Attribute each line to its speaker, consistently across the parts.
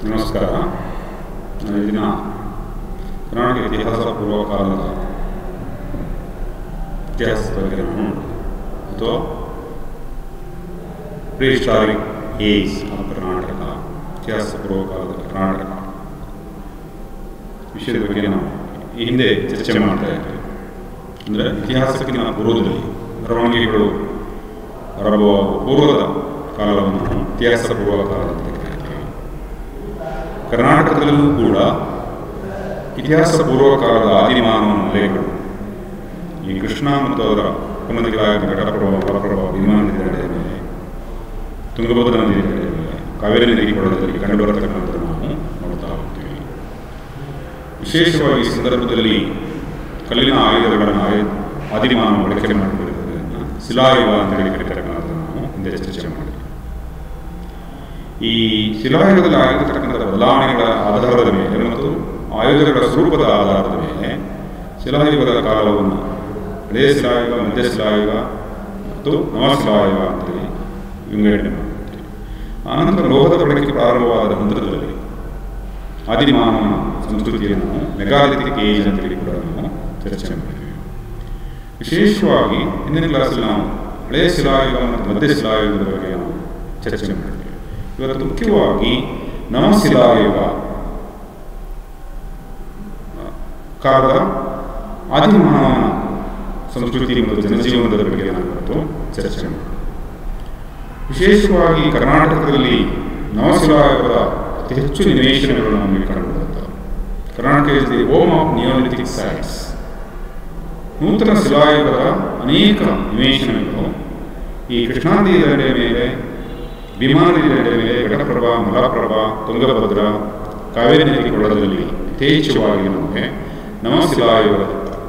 Speaker 1: ನಮಸ್ಕಾರ. ಈ ದಿನ ಕರ್ನಾಟಕ ಇತಿಹಾಸ ಪೂರ್ವಕಾಲದ ಇತಿಹಾಸದ ಬಗ್ಗೆ ನಾನು ಅಥವಾ ಪ್ರೀಹಿಸ್ಟಾರಿಕ್ ಏಜ್ ಆಫ್ ಕರ್ನಾಟಕ, ಇತಿಹಾಸ ಪೂರ್ವಕಾಲದ ಕರ್ನಾಟಕ ವಿಷಯದ ಬಗ್ಗೆ ನಾವು ಈ ಹಿಂದೆ ಚರ್ಚೆ ಮಾಡ್ತಾ ಇದ್ದೀವಿ. ಅಂದರೆ ಇತಿಹಾಸಕ್ಕಿಂತ ಪೂರ್ವದಲ್ಲಿ ಬರವಣಿಗೆಗಳು ಆರಂಭವಾಗುವ ಪೂರ್ವದ ಕಾಲವನ್ನು ಇತಿಹಾಸ ಪೂರ್ವಕಾಲ ಅಂತ ಕರೀತೀವಿ. ಕರ್ನಾಟಕದಲ್ಲೂ ಕೂಡ ಇತಿಹಾಸ ಪೂರ್ವಕಾಲದ ಆದಿಮಾನವ ನೆಲೆಗಳು ಈ ಕೃಷ್ಣ ಮತ್ತು ಅದರ ಉಪನದಿಗಳಾದ ಘಟಪ್ರಭಾವ, ಮಲಪ್ರಭಾವ, ಭೀಮಾ ನದಿಗಳ ಮೇಲೆ, ತುಂಗಭದ್ರಾ ನದಿಗಳ ಮೇಲೆ, ಕಾವೇರಿ ನದಿ ಕೊಳದಲ್ಲಿ ಕಂಡುಬರತಕ್ಕಂಥದ್ದು ನಾವು ನೋಡ್ತಾ ಹೋಗ್ತೀವಿ. ವಿಶೇಷವಾಗಿ ಈ ಸಂದರ್ಭದಲ್ಲಿ ಕಲ್ಲಿನ ಆಯುಧಗಳನ್ನು ಆದಿಮಾನವ ಬಳಕೆ ಮಾಡಿಕೊಂಡಿರುವುದನ್ನು ಶಿಲಾಯುಗ ಅಂತೇಳಿ ಕರೀತಕ್ಕಂಥದ್ದನ್ನು ನಾವು ಹಿಂದೆ ಚರ್ಚೆ ಮಾಡಿದ್ವಿ. ಈ ಶಿಲಾಯುಗದಲ್ಲಿ ಆಗಿರತಕ್ಕಂಥ ಬದಲಾವಣೆಗಳ ಆಧಾರದ ಮೇಲೆ ಮತ್ತು ಆಯುಧಗಳ ಸ್ವರೂಪದ ಆಧಾರದ ಮೇಲೆ ಶಿಲಾಯುಗದ ಕಾಲವನ್ನು ಹಳೆಯ ಶಿಲಾಯುಗ, ಮಧ್ಯ ಶಿಲಾಯುಗ ಮತ್ತು ನವಶಿಲಾಯುಗ ಅಂತೇಳಿ ವಿಂಗಡಣೆ ಮಾಡುತ್ತೀವಿ. ಆನಂತರ ಲೋಹದ ಬಳಕೆ ಪ್ರಾರಂಭವಾದ ನಂತರದಲ್ಲಿ ಆದಿಮಾನವನ ಸಂಸ್ಕೃತಿಯನ್ನು ನಾವು ಮೆಗಾಲಿಥಿಕ್ ಏಜ್ ಅಂತೇಳಿ ಕೂಡ ನಾವು ಚರ್ಚೆ ಮಾಡಿದ್ವಿ. ವಿಶೇಷವಾಗಿ ಹಿಂದಿನ ಕ್ಲಾಸಲ್ಲಿ ನಾವು ಹಳೆಯ ಶಿಲಾಯುಗ ಮತ್ತು ಮಧ್ಯ ಶಿಲಾಯುಗದ ಬಗ್ಗೆ ನಾವು ಚರ್ಚೆ ಮಾಡಿದ್ವಿ. ಇವತ್ತು ಮುಖ್ಯವಾಗಿ ನವಶಿಲಾಯುಗ ಕಾಲದ ಆದಿಮಾನವನ ಸಂಸ್ಕೃತಿ ಮತ್ತು ಜನಜೀವನದ ಬಗ್ಗೆ ನಾವು ಇವತ್ತು ಚರ್ಚೆ ಮಾಡಿ. ವಿಶೇಷವಾಗಿ ಕರ್ನಾಟಕದಲ್ಲಿ ನವಶಿಲಾಯುಗದ ಅತಿ ಹೆಚ್ಚು ನಿವೇಶನಗಳು ನಮಗೆ ಕಂಡುಬರುತ್ತವೆ. Karnataka is the home of Neolithic sites. ನೂತನ ಶಿಲಾಯುಗದ ಅನೇಕ ನಿವೇಶನಗಳು ಈ ಕೃಷ್ಣಾ ನದಿಯ ದಂಡೆಯ ಮೇಲೆ, ಭೀಮಾ ನದಿಯ ದಂಡೆಯ ಮೇಲೆ, ಘಟಪ್ರಭಾ, ಮಲಪ್ರಭಾ, ತುಂಗಭದ್ರಾ, ಕಾವೇರಿ ನದಿ ಕೊಳದಲ್ಲಿ ಯಥೇಚ್ಛವಾಗಿ ನಮಗೆ ನವಶಿಲಾಯುಗದ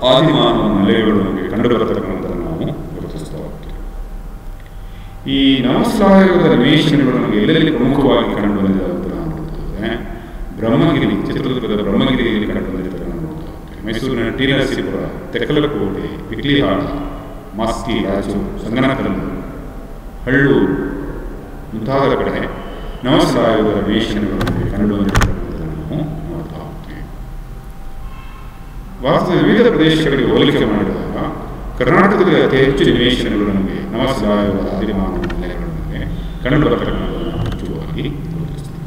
Speaker 1: ಆದಿಮಾನವ ನೆಲೆಗಳು ನಮಗೆ ಕಂಡುಬರತಕ್ಕಂಥದ್ದನ್ನು ನಾವು ಗುರುತಿಸ್ತಾ ಹೋಗ್ತೀವಿ. ಈ ನವಶಿಲಾಯುಗದ ನಿವೇಶನಗಳು ನಮಗೆ ಎಲ್ಲೆಲ್ಲಿ ಪ್ರಮುಖವಾಗಿ ಕಂಡು ಬಂದಿದೆ ಅಂತ ನಾವು ನೋಡ್ತೇವೆ. ಬ್ರಹ್ಮಗಿರಿ, ಚಿತ್ರದುರ್ಗದ ಬ್ರಹ್ಮಗಿರಿಯಲ್ಲಿ ಕಂಡು ಬಂದಿದ್ದನ್ನು ನೋಡ್ತಾ ಹೋಗ್ತೀವಿ. ಮೈಸೂರಿನ ಟಿ ನರಸೀಪುರ, ತೆಕ್ಕಲಕೋಟೆ, ಬಿಕ್ಲಿಹಾಳ, ಮಾಸ್ತಿ, ರಾಜು, ಸಂಗನಕಲ್ಲು, ಹಳ್ಳೂರು ಮುಂತಾದ ಕಡೆ ನವಶಿಲಾಯುಗದ ನಿವೇಶನಗಳು ನಮಗೆ ಕಂಡು ಬಂದಿರತಕ್ಕಂಥದ್ದನ್ನು ನಾವು ನೋಡ್ತಾ ಹೋಗ್ತೀವಿ. ಭಾರತದ ವಿವಿಧ ಪ್ರದೇಶಗಳಿಗೆ ಹೋಲಿಕೆ ಮಾಡಿದಾಗ ಕರ್ನಾಟಕದಲ್ಲಿ ಅತಿ ಹೆಚ್ಚು ನಿವೇಶನಗಳು ನಮಗೆ ನವಶಿಲಾಯುಗದ ಆದಿಮಾನವ ನೆಲೆಗಳು ನಮಗೆ ಕಂಡುಬರತಕ್ಕಂಥದ್ದನ್ನು ನಾವು ಮುಖ್ಯವಾಗಿ ಗುರುತಿಸ್ತೀವಿ.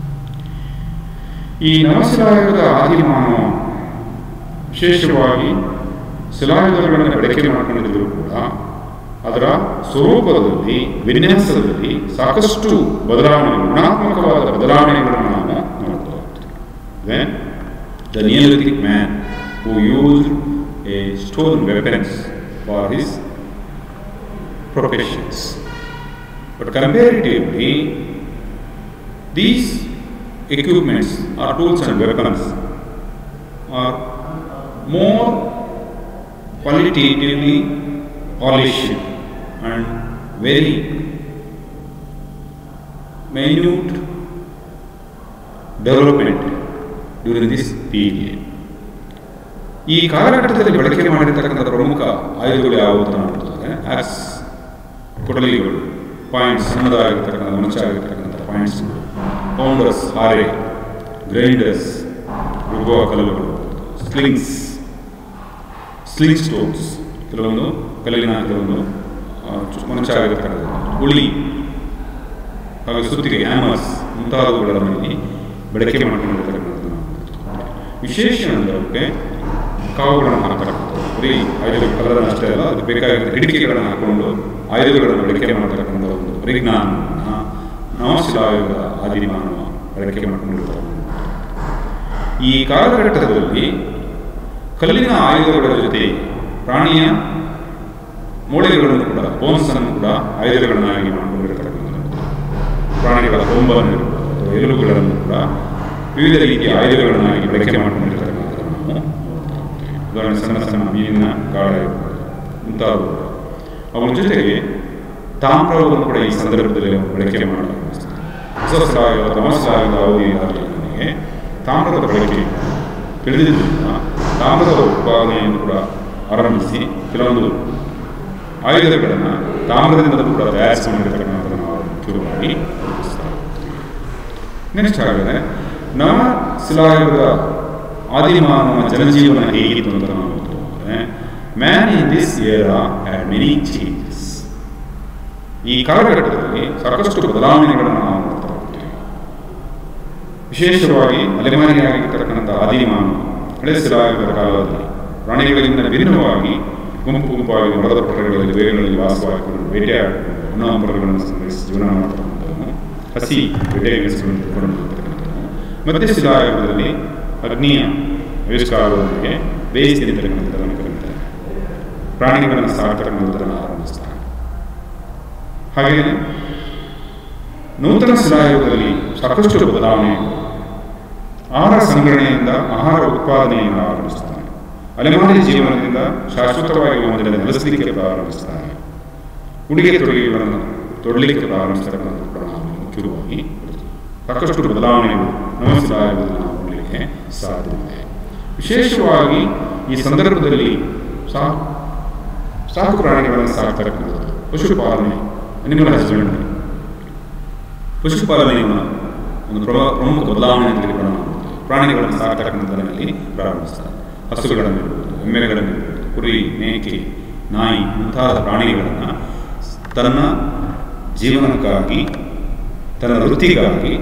Speaker 1: ಈ ನವಶಿಲಾಯುಗದ ಆದಿಮಾನವ ವಿಶೇಷವಾಗಿ ಶಿಲಾಯುಧಗಳನ್ನು ಬಳಕೆ ಮಾಡಿಕೊಂಡಿದ್ದರೂ ಕೂಡ ಅದರ ಸ್ವರೂಪದಲ್ಲಿ, ವಿನ್ಯಾಸದಲ್ಲಿ ಸಾಕಷ್ಟು ಬದಲಾವಣೆಗಳು, ಗುಣಾತ್ಮಕವಾದ ಬದಲಾವಣೆಗಳನ್ನು ನಾವು ನೋಡ್ತಾ ಹೋಗ್ತೀವಿ. The Neolithic man who used a stone weapons for his professions. But comparatively, these equipments or tools and weapons are more qualitatively polished and very minute development during this period. ಈ ಕಾಲಘಟ್ಟದಲ್ಲಿ ಬಳಕೆ ಮಾಡಿರ್ತಕ್ಕಂಥ ಪ್ರಮುಖ ಆಯುಧಗಳು ಯಾವುದು ನೋಡ್ತದೆ. ಆಕ್ಸ್, ಕೊಡಲಿಗಳು, ಪಾಯಿಂಟ್ಸ್, ಸಣ್ಣದಾಗಿರ್ತಕ್ಕಂಥ ಮನುಷ್ಯಾಗಿರ್ತಕ್ಕಂಥ ಪಾಯಿಂಟ್ಸ್ಗಳು, ಪೌಂಡರ್ಸ್, ಹಾರೆ, ಗ್ರೈಂಡರ್ಸ್, ರುಬ್ಬುವ ಕಲ್ಲುಗಳು, sling stones, ಕೆಲವೊಂದು ಕಲ್ಲಿನ ಕೆಲವೊಂದು ಮನುಷ್ಯಾಗಿರ್ತಕ್ಕಂಥ ಉಳಿ, ಹಾಗೆ ಸುತ್ತಿಗೆ, ಹ್ಯಾಮರ್ಸ್ ಮುಂತಾದವುಗಳನ್ನು ಇಲ್ಲಿ ಬಳಕೆ ಮಾಡಿಕೊಂಡಿರ್ತಕ್ಕಂಥದ್ದು. ವಿಶೇಷ ಅಂದರೆ ಕಾವುಗಳನ್ನು ಹಾಕತಕ್ಕಂಥದ್ದು, ಬರೀ ಆಯುಧಗಳು ಕಲ್ಲನ್ನು ಅಷ್ಟೇ ಅಲ್ಲ, ಅದು ಬೇಕಾಗಿದ್ದ ಹಿಡಿಕೆಗಳನ್ನು ಹಾಕೊಂಡು ಆಯುಧಗಳನ್ನು ಬಳಕೆ ಮಾಡತಕ್ಕಂಥ ಒಂದು ಪರಿಜ್ಞಾನವನ್ನು ನವಶಿಲಾಯುಗದ ಆದಿಮಾನವ ಬಳಕೆ ಮಾಡಿಕೊಂಡಿರ್ತಾರೆ. ಈ ಕಾಲಘಟ್ಟದಲ್ಲಿ ಕಲ್ಲಿನ ಆಯುಧಗಳ ಜೊತೆ ಪ್ರಾಣಿಯ ಮೂಳೆಗಳನ್ನು ಕೂಡ, ಬೋನ್ಸನ್ನು ಕೂಡ ಆಯುಧಗಳನ್ನಾಗಿ ಮಾಡಿಕೊಂಡಿರ್ತಕ್ಕಂಥದ್ದು. ಪ್ರಾಣಿಗಳ ಕೊಂಬನ್ನು ಅಥವಾ ಎಲುಬುಗಳನ್ನು ಕೂಡ ವಿವಿಧ ರೀತಿಯ ಆಯುಧಗಳನ್ನಾಗಿ ಬಳಕೆ ಮಾಡಿಕೊಂಡಿರ್ತಕ್ಕಂಥದ್ದನ್ನು ನಾವು ಉದಾಹರಣೆ ಸಣ್ಣ ಸಣ್ಣ ಮೀನಿನ ಗಾಳ ಮುಂತಾದವು. ಅವರ ಜೊತೆಗೆ ತಾಮ್ರವನ್ನು ಕೂಡ ಈ ಸಂದರ್ಭದಲ್ಲಿ ಬಳಕೆ ಮಾಡಲಾಗುತ್ತದೆ. ಹೊಸ ಶಿಲಾಯುಗ, ನವಶಿಲಾಯುಗದ ಅವಧಿಯಾಗಿ ನನಗೆ ತಾಮ್ರದ ಬಳಕೆ ತಿಳಿದಿದ್ದರಿಂದ ತಾಮ್ರದ ಉತ್ಪಾದನೆಯನ್ನು ಕೂಡ ಆರಂಭಿಸಿ ಕೆಲವೊಂದು ಆಯುಧಗಳನ್ನು ತಾಮ್ರದಿಂದ ಕೂಡ ತಯಾರಿಸಿ ಮಾಡಿರ್ತಕ್ಕಂಥದ್ದನ್ನು ನಾವು ಮುಖ್ಯವಾಗಿ ಗುರುತಿಸ್ತಾ ಹೋಗ್ತೀವಿ. ನೆಕ್ಸ್ಟ್ ಆಗಿದೆ ನವ ಶಿಲಾಯುಗದ ಆದಿಮಾನವ ಜನಜೀವನ ಹೇಗಿತ್ತು ಅಂತ ನಾವು ನೋಡಿದ್ರೆ, man in this Era had many changes. ಈ ಕಾಲಘಟ್ಟದಲ್ಲಿ ಸಾಕಷ್ಟು ಬದಲಾವಣೆಗಳನ್ನು ನಾವು ನೋಡ್ತಾ ಹೋಗ್ತೀವಿ. ವಿಶೇಷವಾಗಿ ಅಲೆಮಾರಿಯಾಗಿರ್ತಕ್ಕಂಥ ಆದಿಮಾನವ ಹಳೆ ಶಿಲಾಯುಗದ ಕಾಲದಲ್ಲಿ ಪ್ರಾಣಿಗಳಿಂದ ಭಿನ್ನವಾಗಿ ಗುಂಪು ಗುಂಪಾಗಿ ಮರದ ಪಟ್ಟಣಗಳಲ್ಲಿ ಬೇರೆಗಳಲ್ಲಿ ವಾಸವಾಗಿಕೊಂಡು ಬೇಟೆಯಾಡಿಕೊಂಡು ಹಣ್ಣಾಂಬರಗಳನ್ನು ಸಂಗ್ರಹಿಸಿ ಜೀವನ ಮಾಡ್ತಕ್ಕಂಥವನು, ಹಸಿ ಬೇಟೆಗಳನ್ನು ಕೊಂಡುತಕ್ಕಂಥವನು. ಮತ್ತೆ ಶಿಲಾಯುಗದಲ್ಲಿ ಅಗ್ನಿಯ ಆವಿಷ್ಕಾರದೊಂದಿಗೆ ಬೇಯಿಸಿ ತಿಂತಕ್ಕಂಥದ್ದನ್ನು ಕಲಿತಾರೆ, ಪ್ರಾಣಿಗಳನ್ನು ಸಾಕತಕ್ಕಂಥದ್ದನ್ನು ಆರಂಭಿಸ್ತಾರೆ. ಹಾಗೆಯೇ ನೂತನ ಶಿಲಾಯುಗದಲ್ಲಿ ಸಾಕಷ್ಟು ಬದಲಾವಣೆಗಳು. ಆಹಾರ ಸಂಗ್ರಹಣೆಯಿಂದ ಆಹಾರ ಉತ್ಪಾದನೆಯನ್ನು ಆರಂಭಿಸ್ತಾನೆ. ಅಲೆಮಾರಿ ಜೀವನದಿಂದ ಶಾಶ್ವತವಾಗಿ ಒಂದೆಡೆ ನೆಲೆಸಲಿಕ್ಕೆ ಪ್ರಾರಂಭಿಸ್ತಾನೆ. ಉಡುಗೆ ತೊಡುಗೆಗಳನ್ನು ತೊಡಲಿಕ್ಕೆ ಪ್ರಾರಂಭಿಸತಕ್ಕಂಥ ಕೂಡ ನಾವು ಮುಖ್ಯವಾಗಿ ಸಾಕಷ್ಟು ಬದಲಾವಣೆಗಳು ನಮ್ಮ ಶಿಲಾಯುಗದಲ್ಲಿ ನಾವು ನೋಡಲಿಕ್ಕೆ ಸಾಧ್ಯವಿದೆ. ವಿಶೇಷವಾಗಿ ಈ ಸಂದರ್ಭದಲ್ಲಿ ಸಾಕು ಪ್ರಾಣಿಗಳನ್ನು ಸಾಕ್ತಕ್ಕಂಥದ್ದು ಪಶುಪಾಲನೆ, ಅನಿಮಲ್ ಹಸ್ಬೆಂಡ್ರಿ, ಪಶುಪಾಲನೆಯನ್ನು ಒಂದು ಪ್ರಮುಖ ಬದಲಾವಣೆ ಅಂತ ಕೂಡ ನಾವು ಪ್ರಾಣಿಗಳನ್ನು ಸಾಕ್ತಕ್ಕಂಥದ್ರಲ್ಲಿ ಪ್ರಾರಂಭಿಸ್ತಾರೆ. ಹಸುಗಳನ್ನು ಇರ್ಬೋದು, ಎಮ್ಮೆಗಳನ್ನು ಇರ್ಬೋದು, ಕುರಿ, ಮೇಕೆ, ನಾಯಿ ಮುಂತಾದ ಪ್ರಾಣಿಗಳನ್ನು ತನ್ನ ಜೀವನಕ್ಕಾಗಿ, ತನ್ನ ವೃತ್ತಿಗಾಗಿ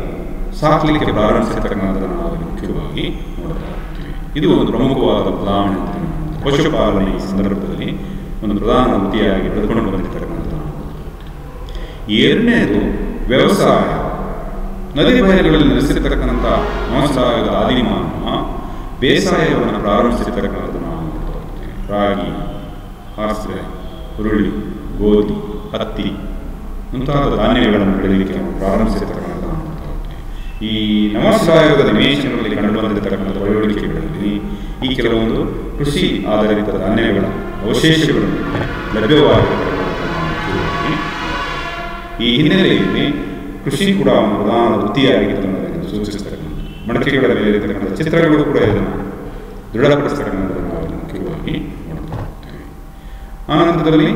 Speaker 1: ಸಾಕಲಿಕ್ಕೆ ಪ್ರಾರಂಭಿಸತಕ್ಕಂಥದ್ದನ್ನು ನಾವು ಮುಖ್ಯವಾಗಿ ನೋಡ್ತಾ ಹೋಗ್ತೀವಿ. ಇದು ಒಂದು ಪ್ರಮುಖವಾದ ಬದಲಾವಣೆ ಅಂತ. ಪಶುಪಾಲನೆ ಈ ಸಂದರ್ಭದಲ್ಲಿ ಒಂದು ಪ್ರಧಾನ ವೃತ್ತಿಯಾಗಿ ಬೆಳೆದುಕೊಂಡು ಬಂದಿರತಕ್ಕಂಥದ್ದು. ಎರಡನೇದು ವ್ಯವಸಾಯ. ನದಿ ಬಯಲುಗಳಲ್ಲಿ ನೆಲೆಸಿರ್ತಕ್ಕಂಥ ನವಶಿಲಾಯುಗದ ಆದಿಮಾನವ ಬೇಸಾಯವನ್ನು ಪ್ರಾರಂಭಿಸಿರ್ತಕ್ಕಂಥದ್ದು ನಾವು ನೋಡ್ತಾ ಹೋಗ್ತೀವಿ. ರಾಗಿ, ಹಾಸ್ರೆ, ಹುರುಳಿ, ಗೋಧಿ, ಹತ್ತಿ ಮುಂತಾದ ಧಾನ್ಯಗಳನ್ನು ಬೆಳೆಯಲಿಕ್ಕೆ ಪ್ರಾರಂಭಿಸಿರ್ತಕ್ಕಂಥದ್ದು ನಾವು ನೋಡ್ತಾ ಹೋಗ್ತೀವಿ. ಈ ನವಶಿಲಾಯುಗದ ನಿವೇಶನಗಳಲ್ಲಿ ಕಂಡು ಬಂದಿರತಕ್ಕಂಥ ಒಳವಡಿಕೆಗಳಲ್ಲಿ ಈ ಕೆಲವೊಂದು ಕೃಷಿ ಆಧಾರಿತ ಧಾನ್ಯಗಳ ಅವಶೇಷಗಳು ಲಭ್ಯವಾಗಿರತಕ್ಕಂಥ. ಈ ಹಿನ್ನೆಲೆಯಲ್ಲಿ ಕೃಷಿ ಕೂಡ ಒಂದು ಪ್ರಧಾನ ವೃತ್ತಿಯಾಗಿತ್ತು ಅನ್ನೋದನ್ನು ಸೂಚಿಸ್ತಕ್ಕಂಥ ಮಡಕೆಗಳ ಮೇಲೆ ಇರತಕ್ಕಂಥ ಚಿತ್ರಗಳು ಕೂಡ ಇದನ್ನು ದೃಢಪಡಿಸ್ತಕ್ಕಂಥದ್ದನ್ನು ನಾವು ಮುಖ್ಯವಾಗಿ ನೋಡ್ತಾ ಹೋಗ್ತೀವಿ. ಆನಂತರದಲ್ಲಿ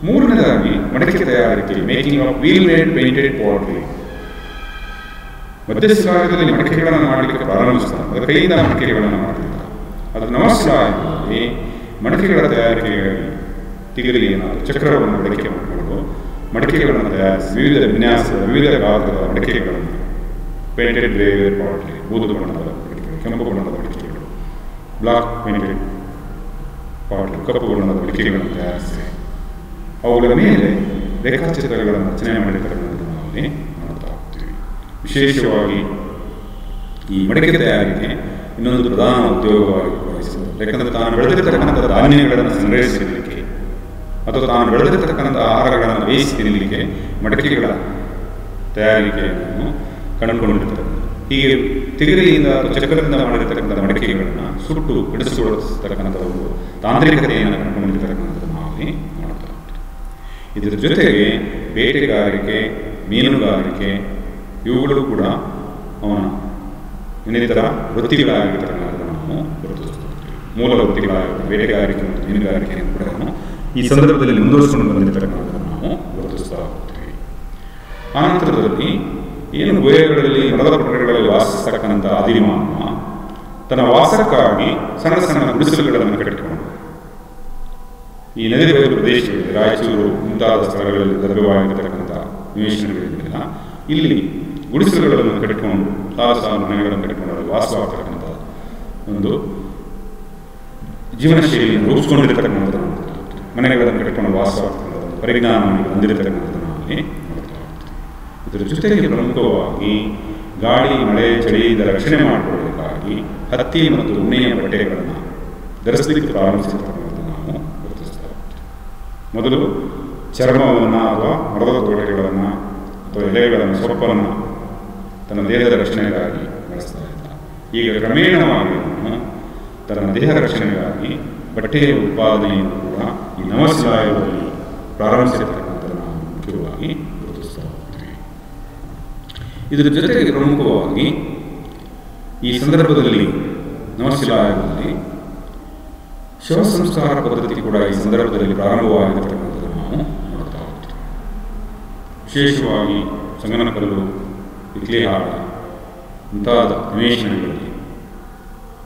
Speaker 1: ಮೂರನೇದಾಗಿ ಮಡಕೆ ತಯಾರಿಕೆ, making of wheel made painted pottery. ಮಧ್ಯಶಿಲಾಯುಗದಲ್ಲಿ ಮಡಕೆಗಳನ್ನು ಮಾಡಲಿಕ್ಕೆ ಪ್ರಾರಂಭಿಸ್ತಾರೆ. ಅದರ ಕೈಯಿಂದ ಮಡಕೆಗಳನ್ನು ಮಾಡ್ತಿದ್ದಾರೆ. ಅದು ನವಶಿಲಾಯುಗದಲ್ಲಿ ಮಡಕೆಗಳ ತಯಾರಿಕೆಗಾಗಿ ತಿಗಲಿ ಏನಾದರೂ ಚಕ್ರವನ್ನು ಬಳಕೆ ಮಾಡಿಕೊಂಡು ಮಡಕೆಗಳನ್ನು ತಯಾರಿಸಿ ವಿವಿಧ ವಿನ್ಯಾಸದ ವಿವಿಧ ಗಾತ್ರದ ಮಡಕೆಗಳನ್ನು, ಪೇಂಟೆಡ್ ಗ್ರೇವೇರ್ ಪಾಟ್ರಿ, ಬೂದು ಬಣ್ಣದ ಮಡಕೆಗಳು, ಕೆಂಪು ಬಣ್ಣದ ಮಡಕೆಗಳು, ಬ್ಲಾಕ್ ಪೇಂಟೆಡ್ ಪಾಟ್ರಿ, ಕಪ್ಪು ಬಣ್ಣದ ಮಡಕೆಗಳನ್ನು ತಯಾರಿಸಿ ಅವುಗಳ ಮೇಲೆ ರೇಖಾಚಿತ್ರಗಳನ್ನು ರಚನೆ ಮಾಡಿರ್ತಕ್ಕಂಥದ್ದು ನಾವು ಅಲ್ಲಿ ನೋಡ್ತಾ ಹೋಗ್ತೀವಿ. ವಿಶೇಷವಾಗಿ ಈ ಮಡಕೆ ತಯಾರಿಕೆ ಇನ್ನೊಂದು ಪ್ರಧಾನ ಉದ್ಯೋಗವಾಗಿ ವಹಿಸಿದೆ. ಯಾಕಂದರೆ ತಾನು ಬೆಳೆದಿರ್ತಕ್ಕಂಥ ಧಾನ್ಯಗಳನ್ನು ಸಂಗ್ರಹಿಸಲಿಕ್ಕೆ ಅಥವಾ ತಾನು ಬೆಳೆದಿರ್ತಕ್ಕಂಥ ಆಹಾರಗಳನ್ನು ಬೇಯಿಸಿ ತಿನ್ನಲಿಕ್ಕೆ ಮಡಕೆಗಳ ತಯಾರಿಕೆಯನ್ನು ಕಂಡುಕೊಂಡಿರ್ತಕ್ಕಂಥ. ಹೀಗೆ ತಿಗರಿಯಿಂದ ಅಥವಾ ಚಕ್ರದಿಂದ ಮಾಡಿರ್ತಕ್ಕಂಥ ಮಡಕೆಗಳನ್ನು ಸುಟ್ಟು ಹಿಡಿಸಿಕೊಳ್ಳತಕ್ಕಂಥ ಒಂದು ತಾಂತ್ರಿಕತೆಯನ್ನು ಕಂಡುಕೊಂಡಿರ್ತಕ್ಕಂಥದ್ದು ನಾವು ಅಲ್ಲಿ ನೋಡ್ತಾ ಹೋಗ್ತೀವಿ. ಇದರ ಜೊತೆಗೆ ಬೇಟೆಗಾರಿಕೆ, ಮೀನುಗಾರಿಕೆ ಇವುಗಳು ಕೂಡ ಅವನ ಇನ್ನಿತರ ವೃತ್ತಿಗಳಾಗಿರ್ತಕ್ಕಂಥದ್ದು ನಾವು ಗುರುತಿಸ್ತೀವಿ. ಮೂಲ ವೃತ್ತಿಗಳಾಗಿರ್ತವೆ ಬೇಟೆಗಾರಿಕೆ ಮತ್ತು ಮೀನುಗಾರಿಕೆಯನ್ನು ಕೂಡ ಈ ಸಂದರ್ಭದಲ್ಲಿ ಮುಂದುವರಿಸಿಕೊಂಡು ಬಂದಿರತಕ್ಕಂಥದ್ದನ್ನು ನಾವು ಗುರುತಿಸ್ತಾ ಹೋಗ್ತೀವಿ. ಆನಂತರದಲ್ಲಿ ಏನು ಗುಹೆಗಳಲ್ಲಿ, ಮರದ ಪಟ್ಟಣಗಳಲ್ಲಿ ವಾಸಿಸ್ತಕ್ಕಂಥ ಆದಿಮಾನವ ತನ್ನ ವಾಸಕ್ಕಾಗಿ ಸಣ್ಣ ಸಣ್ಣ ಗುಡಿಸಲುಗಳನ್ನು ಕಟ್ಟಿಕೊಂಡು ಈ ನದಿ ಬಯಲು ಪ್ರದೇಶಗಳಲ್ಲಿ ರಾಯಚೂರು ಮುಂತಾದ ಸ್ಥಳಗಳಲ್ಲಿ ಲಭ್ಯವಾಗಿರತಕ್ಕಂಥ ನಿವೇಶನಗಳಿಂದ ಇಲ್ಲಿ ಗುಡಿಸಲುಗಳನ್ನು ಕಟ್ಟಿಕೊಂಡು ಸಾಲು ಮನೆಗಳನ್ನು ಕಟ್ಟಿಕೊಂಡು ವಾಸವಾಗ್ತಕ್ಕಂಥ ಒಂದು ಜೀವನ ಶೈಲಿಯನ್ನು ರೂಪಿಸಿಕೊಂಡಿರ್ತಕ್ಕಂಥದ್ದು, ಮನೆಗಳನ್ನು ಕಟ್ಟಿಕೊಂಡು ವಾಸವಾಗ್ತಕ್ಕಂಥದ್ದು, ಪರಿಜ್ಞಾನವನ್ನು ಹೊಂದಿರತಕ್ಕಂಥದ್ದನ್ನು ಅಲ್ಲಿ ನೋಡ್ತಾ ಹೋಗ್ತೀವಿ. ಇದರ ಜೊತೆಗೆ ಪ್ರಮುಖವಾಗಿ ಗಾಳಿ, ಮಳೆ, ಚಳಿಯಿಂದ ರಕ್ಷಣೆ ಮಾಡಿಕೊಳ್ಳಬೇಕಾಗಿ ಹತ್ತಿ ಮತ್ತು ಉಣ್ಣೆಯ ಬಟ್ಟೆಗಳನ್ನು ಧರಿಸಲಿಕ್ಕೆ ಪ್ರಾರಂಭಿಸಿರ್ತಕ್ಕಂಥದ್ದು ನಾವು ಗುರುತಿಸ್ತಾ ಹೋಗ್ತೀವಿ. ಮೊದಲು ಚರ್ಮವನ್ನು ಅಥವಾ ಮರದ ತೋಟಗಳನ್ನು ಅಥವಾ ಎಲೆಗಳನ್ನು, ಸೊಪ್ಪನ್ನು ತನ್ನ ದೇಹದ ರಕ್ಷಣೆಗಾಗಿ ಬಳಸ್ತಾ ಇದ್ದ. ಈಗ ಕ್ರಮೇಣವಾಗಿ ತನ್ನ ದೇಹ ರಕ್ಷಣೆಗಾಗಿ ಬಟ್ಟೆಯ ಉತ್ಪಾದನೆಯನ್ನು ಕೂಡ ಈ ನವಶಿಲಾಯುಗದಲ್ಲಿ ಪ್ರಾರಂಭಿಸಿರ್ತಕ್ಕಂಥದ್ದು ನಾವು ಮುಖ್ಯವಾಗಿ ಗುರುತಿಸ್ತಾ ಹೋಗ್ತೀವಿ. ಇದರ ಜೊತೆಗೆ ಪ್ರಮುಖವಾಗಿ ಈ ಸಂದರ್ಭದಲ್ಲಿ ನವಶಿಲಾಯುಗದಲ್ಲಿ ಶವ ಸಂಸ್ಕಾರ ಪದ್ಧತಿ ಕೂಡ ಈ ಸಂದರ್ಭದಲ್ಲಿ ಪ್ರಾರಂಭವಾಗಿರ್ತಕ್ಕಂಥದ್ದು ನಾವು ನೋಡ್ತಾ ಹೋಗ್ತೀವಿ. ವಿಶೇಷವಾಗಿ ಸಂಗನಕಲ್ಲು, ಇಕ್ಲಿಹಾಳ, ಮುಂತಾದ ನಿವೇಶನಗಳಲ್ಲಿ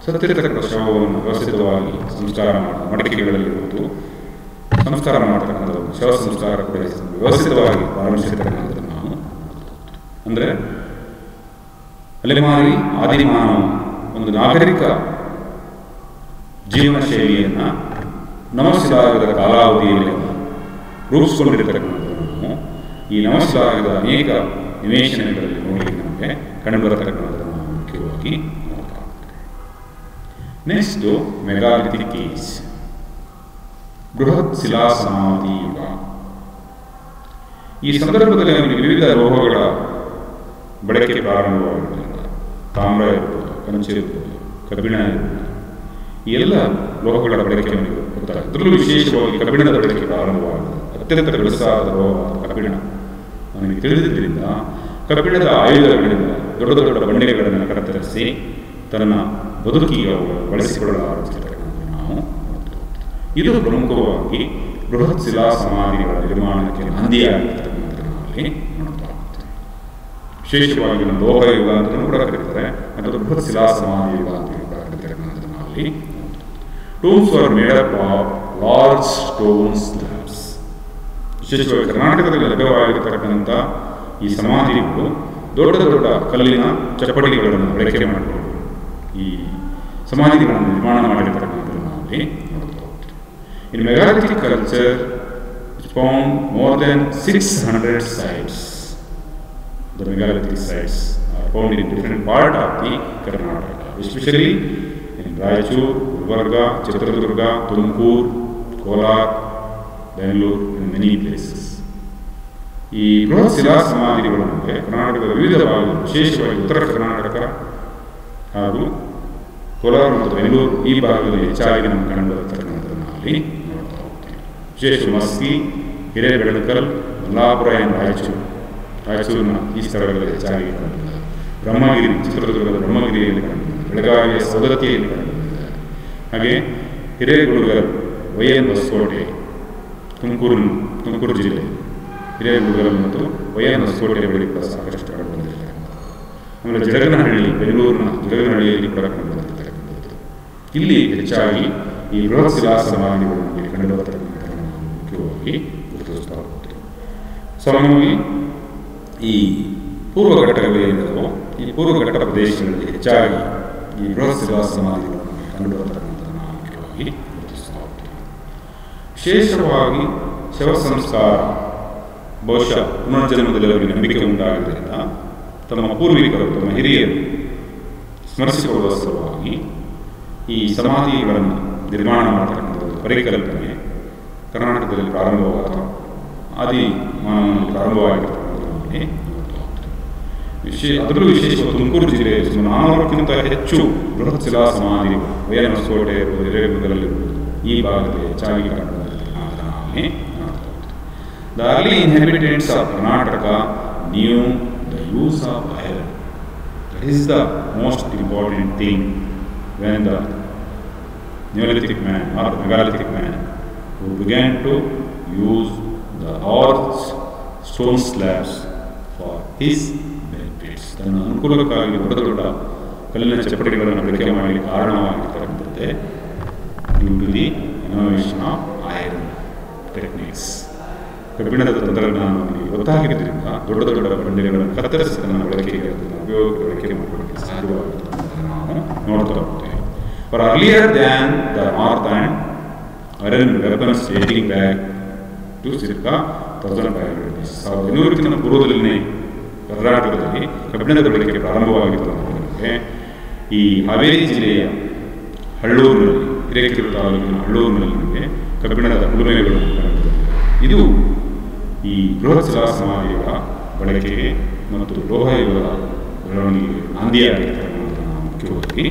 Speaker 1: ಸತ್ತಿರತಕ್ಕ ಶವವನ್ನು ವ್ಯವಸ್ಥಿತವಾಗಿ ಸಂಸ್ಕಾರ ಮಾಡಿ ಮಡಿಕೆಗಳಲ್ಲಿ ಹೊತ್ತು ಸಂಸ್ಕಾರ ಮಾಡತಕ್ಕಂಥ ಶವ ಸಂಸ್ಕಾರ ಕೂಡ ವ್ಯವಸ್ಥಿತವಾಗಿ ಪ್ರಾರಂಭಿಸಿರ್ತಕ್ಕಂಥದ್ದು ನಾವು ಅಂದರೆ ಅಲೆಮಾರಿ ಆದಿಮಾನವ ಒಂದು ನಾಗರಿಕ ಜೀವನ ಶೈಲಿಯನ್ನು ನವಶಿಲಾಯುಗದ ಕಾಲಾವಧಿಯಲ್ಲಿ ರೂಪಿಸಿಕೊಂಡಿರ್ತಕ್ಕಂಥದ್ದು ನಾವು ಈ ನವಶಿಲಾಯುಗದ ಅನೇಕ ನಿವೇಶನಗಳಲ್ಲಿ ನೋಡಿ ನಮಗೆ ಕಂಡುಬರತಕ್ಕಂಥದ್ದನ್ನು ನಾವು ಮುಖ್ಯವಾಗಿ ನೋಡ್ತಾ ಹೋಗ್ತೇವೆ. ನೆಕ್ಸ್ಟು ಮೆಗಾಲಿಥಿಕ್ ಏಜ್, ಬೃಹತ್ ಶಿಲಾ ಸಮಾಧಿ ಯುಗ. ಈ ಸಂದರ್ಭದಲ್ಲಿ ನಮಗೆ ವಿವಿಧ ಲೋಹಗಳ ಬಳಕೆ ಪ್ರಾರಂಭವಾಗಿರುವುದರಿಂದ ತಾಮ್ರ ಇರ್ಬೋದು, ಕಂಚು ಇರ್ಬೋದು, ಕಬ್ಬಿಣ ಇರ್ಬೋದು, ಈ ಎಲ್ಲ ಲೋಹಗಳ ಬಳಕೆ ನಮಗೆ ಗೊತ್ತಾಗುತ್ತೆ. ಅದರಲ್ಲೂ ವಿಶೇಷವಾಗಿ ಕಬ್ಬಿಣದ ಬಳಕೆ ಪ್ರಾರಂಭವಾಗುತ್ತದೆ. ಅತ್ಯಂತ ಬೆಳೆಸಾದ ಲೋಹ ಕಬ್ಬಿಣ ನಮಗೆ ತಿಳಿದಿದ್ದರಿಂದ ಕಬ್ಬಿಣದ ಆಯುಧಗಳಿಂದ ದೊಡ್ಡ ದೊಡ್ಡ ಬಂಡೆಗಳನ್ನು ಕತ್ತರಿಸಿ ತನ್ನ ಬದುಕಿಗೆ ಬಳಸಿಕೊಳ್ಳಲು ಆರಂಭಿಸಿರ್ತಕ್ಕಂಥದ್ದು ನಾವು ನೋಡ್ತೇವೆ. ಇದು ಪ್ರಮುಖವಾಗಿ ಬೃಹತ್ ಶಿಲಾ ಸಮಾಧಿಗಳ ನಿರ್ಮಾಣಕ್ಕೆ ನಾಂದಿಯಾಗಿರ್ತಕ್ಕಂಥದ್ದು ನಾವಲ್ಲಿ ನೋಡ್ತಾ ಹೋಗ್ತೇವೆ. ವಿಶೇಷವಾಗಿ ಲೋಹ ಯುಗ ಅಂತಲೂ ಕೂಡ ಕರೀತಾರೆ, ಮತ್ತು ಬೃಹತ್ ಶಿಲಾ ಸಮಾಧಿ ಯುಗ ಅಂತಲೂ ಕೂಡ ಕರೀತಕ್ಕಂಥದ್ದು ನಾವಲ್ಲಿ tombs are made up of large stone slabs. ವಿಶೇಷವಾಗಿ ಕರ್ನಾಟಕದಲ್ಲಿ ಲಭ್ಯವಾಗಿರತಕ್ಕಂಥ ಈ ಸಮಾಧಿಗಳು ದೊಡ್ಡ ದೊಡ್ಡ ಕಲ್ಲಿನ ಚಪ್ಪಡಿಗಳನ್ನು ಬಳಕೆ ಮಾಡಿಕೊಂಡು ಈ ಸಮಾಧಿಗಳನ್ನು ನಿರ್ಮಾಣ ಮಾಡಿರ್ತಕ್ಕಂಥದ್ದು ನಾವಲ್ಲಿ ನೋಡ್ತಾ ಹೋಗ್ತೇವೆ. In megalithic culture is found more than 600 sites. The megalithic sites are found in different part of the Karnataka, especially in Raichur, Gulbarga, Chitradurga, Tumkur, Kolar, Bangalore, and many places. ಈ ಬೃಹತ್ ಶಿಲಾ ಸಮಾಧಿಗಳು ನಮಗೆ ಕರ್ನಾಟಕದ ವಿವಿಧ ಭಾಗಗಳು, ವಿಶೇಷವಾಗಿ ಉತ್ತರ ಕರ್ನಾಟಕ ಹಾಗೂ ಕೋಲಾರ ಮತ್ತು ಬೆಂಗಳೂರು ಈ ಭಾಗದಲ್ಲಿ ಹೆಚ್ಚಾಗಿ ನಮಗೆ ಕಂಡುಬರತಕ್ಕಂಥದ್ದನ್ನು ಅಲ್ಲಿ ನೋಡ್ತಾ ಹೋಗ್ತೀವಿ. ವಿಶೇಷ ಮಸ್ಕಿ, ಹಿರೇಬೆಳಕಲ್, ಮಲ್ಲಾಪುರ ಎಂಬ ರಾಯಚೂರಿನ ಈ ಸ್ಥಳಗಳಲ್ಲಿ ಹೆಚ್ಚಾಗಿ ಕಂಡುಬಂದಿದೆ. ಬ್ರಹ್ಮಗಿರಿ, ಚಿತ್ರದುರ್ಗದ ಬ್ರಹ್ಮಗಿರಿಯಲ್ಲಿ ಕಂಡುಬಂದಿದೆ. ಬೆಳಗಾವಿಯ ಸವದತ್ತಿಯಲ್ಲಿ ಕಂಡುಬಂದಿದೆ. ಹಾಗೆ ಹಿರೇಗುಡುಗಲ್, ವೈಎನ್ ಹೊಸಕೋಟೆ, ತುಮಕೂರು ಜಿಲ್ಲೆ ಹಿರೇಗುಡುಗಲ್ ಮತ್ತು ವೈಎನ್ ಹೊಸಕೋಟೆ ಬಳಿ ಕೂಡ ಸಾಕಷ್ಟು ಕಂಡುಬಂದಿರ್ತಕ್ಕಂಥದ್ದು. ಆಮೇಲೆ ಜಡಗನಹಳ್ಳಿ, ಬೆಂಗಳೂರಿನ ಜಡಗನಹಳ್ಳಿಯಲ್ಲಿ ಕೂಡ ಕಂಡುಬಂದಿರ್ತಕ್ಕಂಥದ್ದು. ಇಲ್ಲಿ ಹೆಚ್ಚಾಗಿ ಈ ಬೃಹತ್ ಶಿಲಾ ಸಮಾಧಿಗಳು ನಮಗೆ ಕಂಡುಬರತಕ್ಕಂಥದ್ದನ್ನು ನಾವು ಮುಖ್ಯವಾಗಿ ಗುರುತಿಸ್ತಾ ಹೋಗ್ತೇವೆ. ಸಾಮಾನ್ಯವಾಗಿ ಈ ಪೂರ್ವ ಘಟ್ಟಗಳೇನಿದೆಯೋ ಈ ಪೂರ್ವ ಘಟ್ಟ ಪ್ರದೇಶಗಳಲ್ಲಿ ಹೆಚ್ಚಾಗಿ ಈ ಬೃಹತ್ ಶಿಲಾ ಸಮಾಧಿಗಳು ನಮಗೆ ಕಂಡುಬರತಕ್ಕಂಥದ್ದನ್ನು ನಾವು ಮುಖ್ಯವಾಗಿ ಗುರುತಿಸ್ತಾ ಹೋಗ್ತೇವೆ. ವಿಶೇಷವಾಗಿ ಶವ ಸಂಸ್ಕಾರ ಬಹುಶಃ ಪುನರ್ಜನ್ಮದಲ್ಲಿ ಅವರಿಗೆ ನಂಬಿಕೆ ಉಂಟಾಗುವುದರಿಂದ ತಮ್ಮ ಪೂರ್ವಿಕರು, ತಮ್ಮ ಹಿರಿಯರು ಸ್ಮರಿಸಿಕೊಳ್ಳುವ ಸಲುವಾಗಿ ಈ ಸಮಾಧಿಗಳನ್ನು ನಿರ್ಮಾಣ ಮಾಡತಕ್ಕಂಥದ್ದು ಪರಿಕಲ್ಪನೆ ಕರ್ನಾಟಕದಲ್ಲಿ ಪ್ರಾರಂಭವಾದ ಆದಿ ಮಾನವನಲ್ಲಿ ಪ್ರಾರಂಭವಾಗಿರ್ತಕ್ಕಂಥದ್ದು ನಮಗೆ ನೋಡ್ತಾ ಹೋಗ್ತೇವೆ. ಅದರಲ್ಲೂ ವಿಶೇಷವಾಗಿ ತುಮಕೂರು ಜಿಲ್ಲೆಯಲ್ಲಿ ಸುಮಾರು 400ಕ್ಕಿಂತ ಹೆಚ್ಚು ಬೃಹತ್ ಶಿಲಾ ಸಮಾಧಿಗಳು ವೈಎನ್ ಹೊಸಕೋಟೆ ಇರ್ಬೋದು, ಹಿರೇಗುಡುಗಲ್ಲಿರ್ಬೋದು ಈ ಭಾಗದಲ್ಲಿ ಹೆಚ್ಚಾಗಿ ಕಂಡುಬಂದಿರ್ತಕ್ಕಂಥದ್ದನ್ನು ನಾವೇ ನೋಡ್ತಾ ಹೋಗ್ತೇವೆ. The early inhabitants of Karnataka knew the use of iron. That is the most important thing when the Neolithic man or the megalithic man who began to use the large stone slabs for his benefits. ತನ್ನ ಅನುಕೂಲಕ್ಕಾಗಿ ದೊಡ್ಡ ದೊಡ್ಡ ಕಲ್ಲಿನ ಚಪ್ಪಡಿಗಳನ್ನು ಬಳಕೆ ಮಾಡಲಿಕ್ಕೆ ಕಾರಣವಾಗಿರ್ತಕ್ಕಂಥದ್ದೇ due to the innovation of iron techniques. ಕಬ್ಬಿಣದ ತಂತ್ರಜ್ಞಾನವನ್ನು ಗೊತ್ತಾಗಿದ್ದರಿಂದ ದೊಡ್ಡ ದೊಡ್ಡ ಬಂಡೆಗಳನ್ನು ಕತ್ತರಿಸಿ ತನ್ನ ಬಳಕೆಗೆ ಬಳಕೆ ಮಾಡಿಕೊಳ್ಳಕ್ಕೆ ಸಾಧ್ಯವಾಗುತ್ತದೆ ನಾವು ನೋಡ್ತಾ ಹೋಗ್ತೇವೆ. For earlier than the north and iron weapons dating back to circa 1500 years. 1500ಕ್ಕಿಂತ ಪೂರ್ವದಲ್ಲಿನೇ ಕರ್ನಾಟಕದಲ್ಲಿ ಕಬ್ಬಿಣದ ಬಳಕೆ ಪ್ರಾರಂಭವಾಗಿತ್ತು ಅನ್ನೋದಕ್ಕೆ ಈ ಹಾವೇರಿ ಜಿಲ್ಲೆಯ ಹಳ್ಳೂರಿನಲ್ಲಿ, ಹಿರೇಕೆರೂರು ತಾಲೂಕಿನ ಹಳ್ಳೂರಿನಲ್ಲಿ ನಮಗೆ ಕಬ್ಬಿಣದ ಉಳುಮೆಗಳು ಕಂಡುಬಂದಿದೆ. ಇದು ಈ ಬೃಹತ್ ಶಿಲಾ ಸಮಾಧಿಗಳ ಬಳಕೆಗೆ ಮತ್ತು ಲೋಹ ಯುಗದ ಬೆಳವಣಿಗೆಗೆ ನಾಂದಿಯಾಗಿರ್ತಕ್ಕಂಥದ್ದನ್ನು ನಾವು ಮುಖ್ಯವಾಗಿ